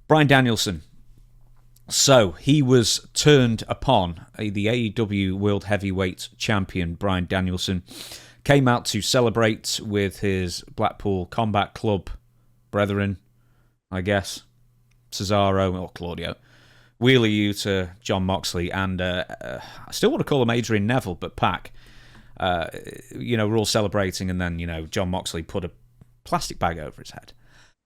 Bryan Danielson. So he was turned upon. The AEW World Heavyweight Champion Bryan Danielson came out to celebrate with his Blackpool Combat Club brethren, I guess, Cesaro or Claudio, Wheeler Yuta, Jon Moxley, and I still want to call him Adrian Neville, but Pac. We're all celebrating, and then, Jon Moxley put a plastic bag over his head.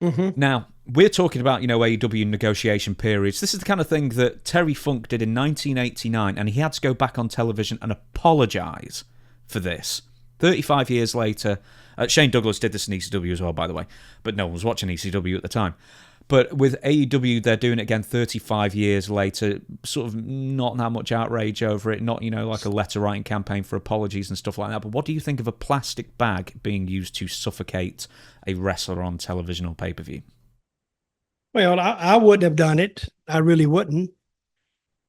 Mm-hmm. Now, we're talking about, AEW negotiation periods. This is the kind of thing that Terry Funk did in 1989, and he had to go back on television and apologise for this. 35 years later, Shane Douglas did this in ECW as well, by the way, but no one was watching ECW at the time. But with AEW, they're doing it again 35 years later, sort of not that much outrage over it, not, like a letter-writing campaign for apologies and stuff like that. But what do you think of a plastic bag being used to suffocate a wrestler on television or pay-per-view? Well, I wouldn't have done it. I really wouldn't.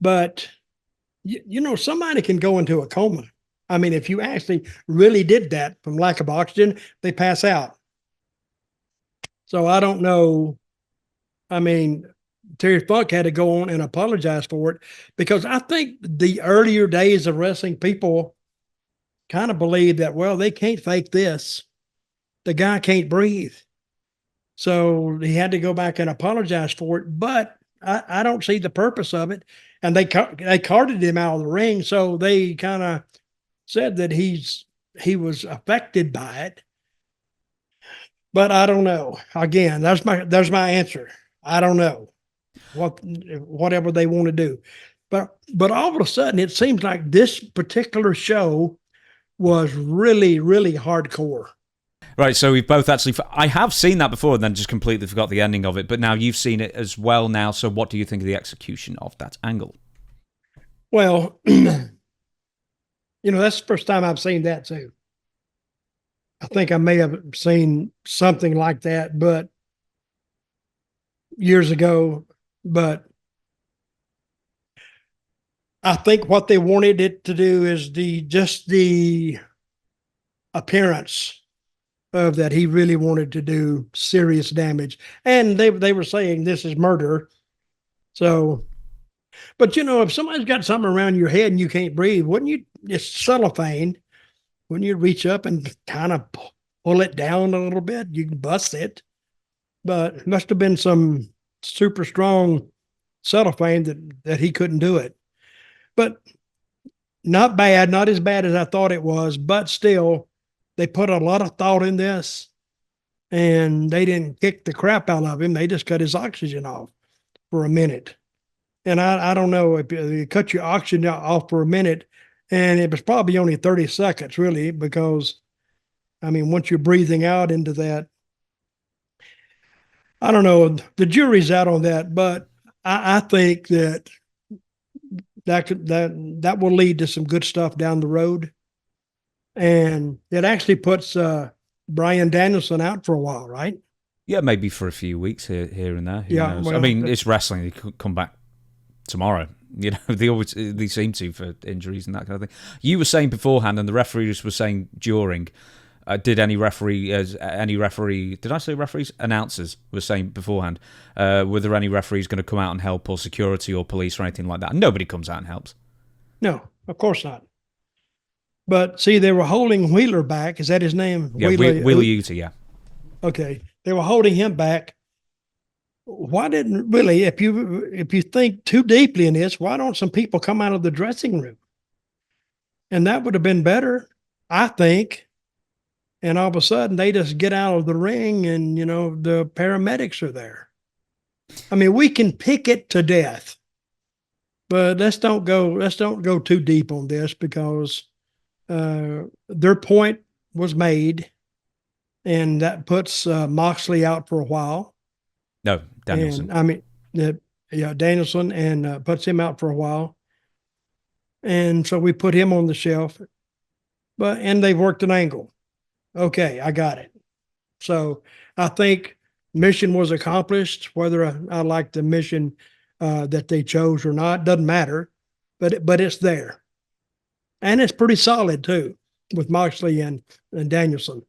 But, somebody can go into a coma. I mean, if you actually really did that from lack of oxygen, they pass out. So I don't know. I mean, Terry Funk had to go on and apologize for it, because I think the earlier days of wrestling, people kind of believed that, well, they can't fake this. The guy can't breathe. So he had to go back and apologize for it. But I don't see the purpose of it. And they carted him out of the ring. So they kind of said that he was affected by it. But I don't know. Again, there's my answer. I don't know whatever they want to do, but all of a sudden it seems like this particular show was really, really hardcore. Right. So we've both I have seen that before and then just completely forgot the ending of it, but now you've seen it as well now. So what do you think of the execution of that angle? Well, that's the first time I've seen that too. I think I may have seen something like that, but years ago, but I think what they wanted it to do is the appearance of that he really wanted to do serious damage. And they were saying this is murder. So, but if somebody's got something around your head and you can't breathe, it's cellophane. Wouldn't you reach up and kind of pull it down a little bit? You can bust it. But it must have been some super strong cellophane that he couldn't do it. But not bad, not as bad as I thought it was, but still, they put a lot of thought in this, and they didn't kick the crap out of him. They just cut his oxygen off for a minute. And I don't know if you cut your oxygen off for a minute, and it was probably only 30 seconds, really, because, once you're breathing out into that, I don't know. The jury's out on that, but I think that will lead to some good stuff down the road, and it actually puts Bryan Danielson out for a while, right? Yeah, maybe for a few weeks here and there. Who knows? Well, it's wrestling; they could come back tomorrow. They seem to for injuries and that kind of thing. You were saying beforehand, and the referees were saying during. Did any referee? Did I say referees? Announcers were saying beforehand. Were there any referees going to come out and help, or security, or police, or anything like that? Nobody comes out and helps. No, of course not. But see, they were holding Wheeler back. Is that his name? Yeah, Wheeler Yuta. Yeah. Okay, they were holding him back. Why didn't really? If you think too deeply in this, why don't some people come out of the dressing room? And that would have been better, I think. And all of a sudden, they just get out of the ring, and the paramedics are there. We can pick it to death, but let's don't go too deep on this, because their point was made, and that puts Moxley out for a while. No, Danielson. And, Danielson, and puts him out for a while, and so we put him on the shelf. And they've worked an angle. Okay, I got it. So I think mission was accomplished. Whether I like the mission that they chose or not, doesn't matter, but it's there. And it's pretty solid too, with Moxley and Danielson.